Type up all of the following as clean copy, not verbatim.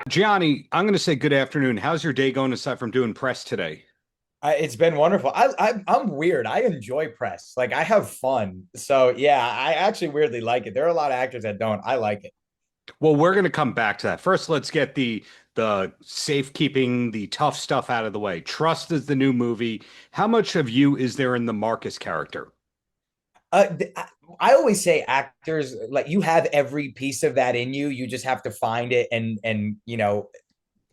Gianni, I'm going to say good afternoon. How's your day going aside from doing press today? It's been wonderful. I'm weird. I enjoy press. Like I have fun. So yeah, I actually weirdly like it. There are a lot of actors that don't. I like it. Well, we're going to come back to that. First, let's get the safekeeping, the tough stuff out of the way. Trust is the new movie. How much of you is there in the Marcus character? I always say actors like you have every piece of that in you. You just have to find it and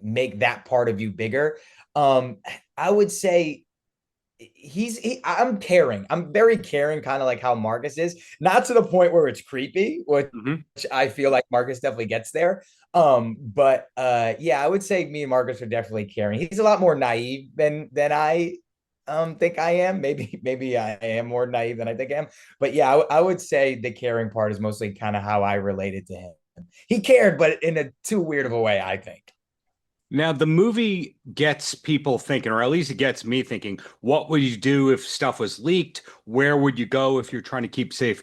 make that part of you bigger. Um, I would say I'm caring. I'm very caring, kind of like how Marcus is. Not to the point where it's creepy, which Hmm. I feel like Marcus definitely gets there. But yeah, I would say me and Marcus are definitely caring. He's a lot more naive than I think I am. Maybe I am more naive than I think I am. But yeah, I would say the caring part is mostly kind of how I related to him. He cared, but in a too weird of a way, I think. Now, the movie gets people thinking, or at least it gets me thinking, what would you do if stuff was leaked? Where would you go if you're trying to keep safe?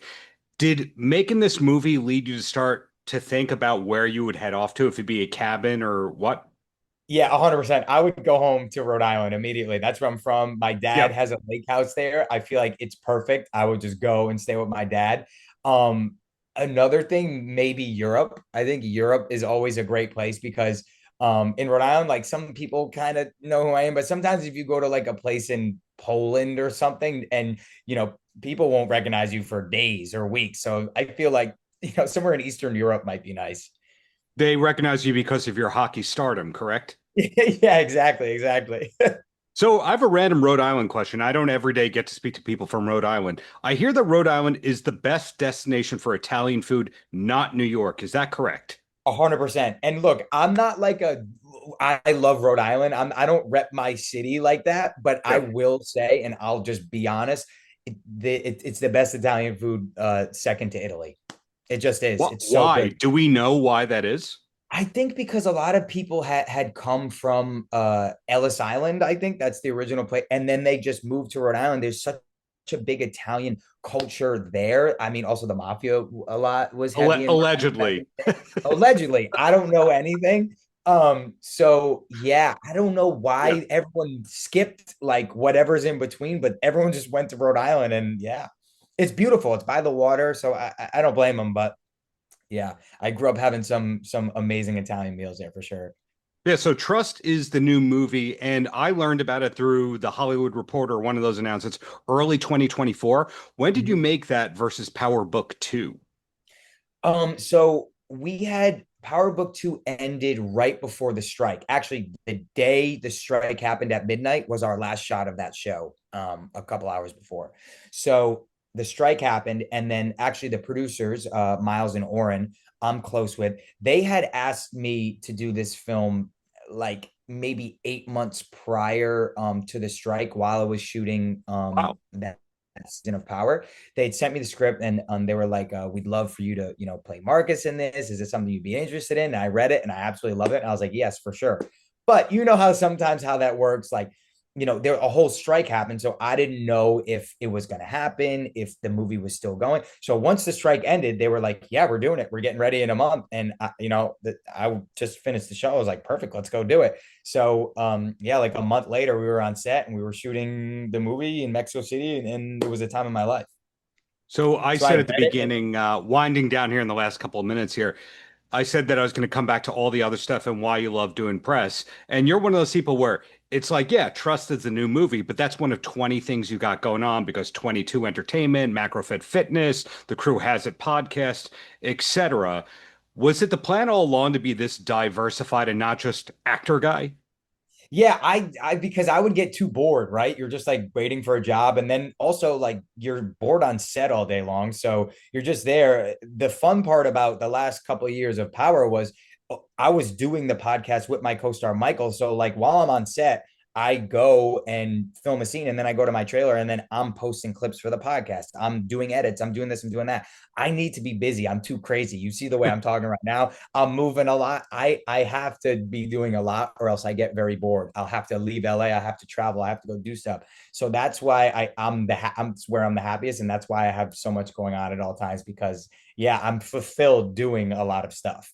Did making this movie lead you to start to think about where you would head off to, if it'd be a cabin or what? Yeah, 100%. I would go home to Rhode Island immediately. That's where I'm from. My dad Yep. has a lake house there. I feel like it's perfect. I would just go and stay with my dad. Um, Another thing, maybe Europe. I think Europe is always a great place because in Rhode Island, like some people kind of know who I am, but sometimes if you go to like a place in Poland or something and people won't recognize you for days or weeks. So I feel like, somewhere in Eastern Europe might be nice. They recognize you because of your hockey stardom, correct? Yeah, exactly, exactly. So I have a random Rhode Island question. I don't every day get to speak to people from Rhode Island. I hear that Rhode Island is the best destination for Italian food, not New York. Is that correct? 100%. And look, I'm not like I love Rhode Island. I don't rep my city like that, but I Yep. will say, and I'll just be honest, it's the best Italian food, second to Italy. It just is. What? It's so Why? good. Do we know why that is? I think because a lot of people had come from Ellis Island. I think that's the original place, and then they just moved to Rhode Island. There's such a big Italian culture there. I mean, also the mafia a lot was heavy in Rhode Island back in Allegedly. the day. Allegedly, I don't know anything. So yeah, I don't know Yeah. why everyone skipped like whatever's in between, but everyone just went to Rhode Island, and yeah, it's beautiful. It's by the water, so I don't blame them. But yeah, I grew up having some amazing Italian meals there for sure. Yeah, so Trust is the new movie, and I learned about it through the Hollywood Reporter, one of those announcements, early 2024. When did you Mhm. make that versus Power Book 2? So we had Power Book 2 ended right before the strike. Actually, the day the strike happened at midnight was our last shot of that show, a couple hours before. So the strike happened, and then actually the producers, Miles and Oren, I'm close with, they had asked me to do this film like maybe 8 months prior to the strike while I was shooting Wow. that season of Power. They'd sent me the script and they were like, we'd love for you to, play Marcus in this. Is this something you'd be interested in? And I read it and I absolutely love it. And I was like, yes, for sure. But you know how sometimes how that works, like, there a whole strike happened. So I didn't know if it was going to happen, if the movie was still going. So once the strike ended, they were like, yeah, we're doing it. We're getting ready in a month. And I just finished the show. I was like, perfect, let's go do it. So yeah, like a month later, we were on set and we were shooting the movie in Mexico City, and it was a time of my life. So I So I said read at the it. And beginning, winding down here in the last couple of minutes here, I said that I was going to come back to all the other stuff and why you love doing press. And you're one of those people where it's like, yeah, Trust is the new movie, but that's one of 20 things you got going on because 22 Entertainment, Macrofit Fitness, The Crew Has It podcast, etc. Was it the plan all along to be this diversified and not just actor guy? yeah, I because I would get too bored, right? You're just like waiting for a job, and then also like you're bored on set all day long, so you're just there. The fun part about the last couple of years of Power was I was doing the podcast with my co-star Michael. So like while I'm on set, I go and film a scene and then I go to my trailer and then I'm posting clips for the podcast. I'm doing edits. I'm doing this. I'm doing that. I need to be busy. I'm too crazy. You see the way I'm talking right now. I'm moving a lot. I have to be doing a lot or else I get very bored. I'll have to leave LA. I have to travel. I have to go do stuff. So that's why I'm where I'm the happiest, and that's why I have so much going on at all times because yeah, I'm fulfilled doing a lot of stuff.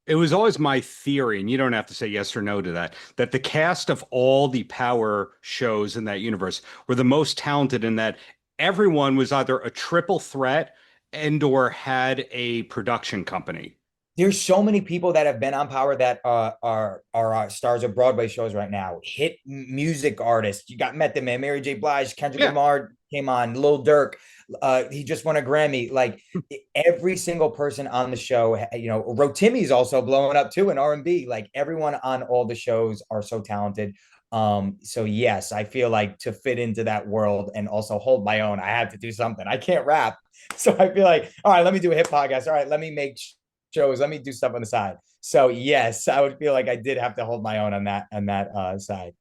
It was always my theory, and you don't have to say yes or no to that, that the cast of all the Power shows in that universe were the most talented in that everyone was either a triple threat and or had a production company. There's so many people that have been on Power that are stars of Broadway shows right now. Hit music artists. You got Method Man, Mary J. Blige, Kendrick Yeah. Lamar came on, Lil Durk. He just won a Grammy. Like every single person on the show, you know, Rotimi's also blowing up too in R&B. Like everyone on all the shows are so talented. So yes, I feel like to fit into that world and also hold my own, I have to do something. I can't rap. So I feel like, all right, let me do a hip podcast. All right, let me make shows. Let me do stuff on the side. So yes, I would feel like I did have to hold my own on that side.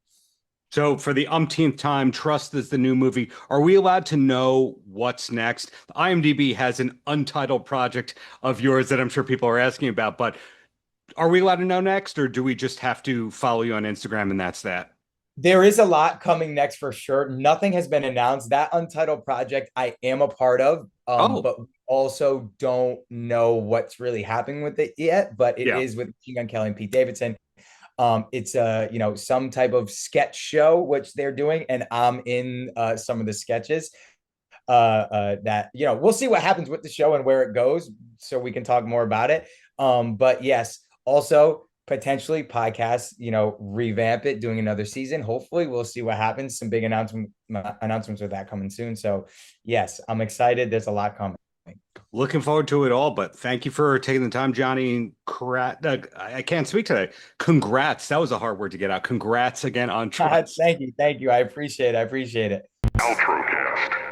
So for the umpteenth time, Trust is the new movie. Are we allowed to know what's next? IMDb has an untitled project of yours that I'm sure people are asking about, but are we allowed to know next, or do we just have to follow you on Instagram and that's that? There is a lot coming next for sure. Nothing has been announced. That untitled project I am a part of, Oh, but we also don't know what's really happening with it yet. But it yeah. is with Machine Gun Kelly and Pete Davidson. It's you know, some type of sketch show which they're doing, and I'm in some of the sketches. That you know, we'll see what happens with the show and where it goes, so we can talk more about it. But yes, also potentially podcasts, you know, revamp it, doing another season. Hopefully, we'll see what happens. Some big announcements with that coming soon. So yes, I'm excited. There's a lot coming. Looking forward to it all, but thank you for taking the time, Johnny. I can't speak today. Congrats. That was a hard word to get out. Congrats again on Trust. Thank you, thank you. I appreciate it. I appreciate it. Paltrocast.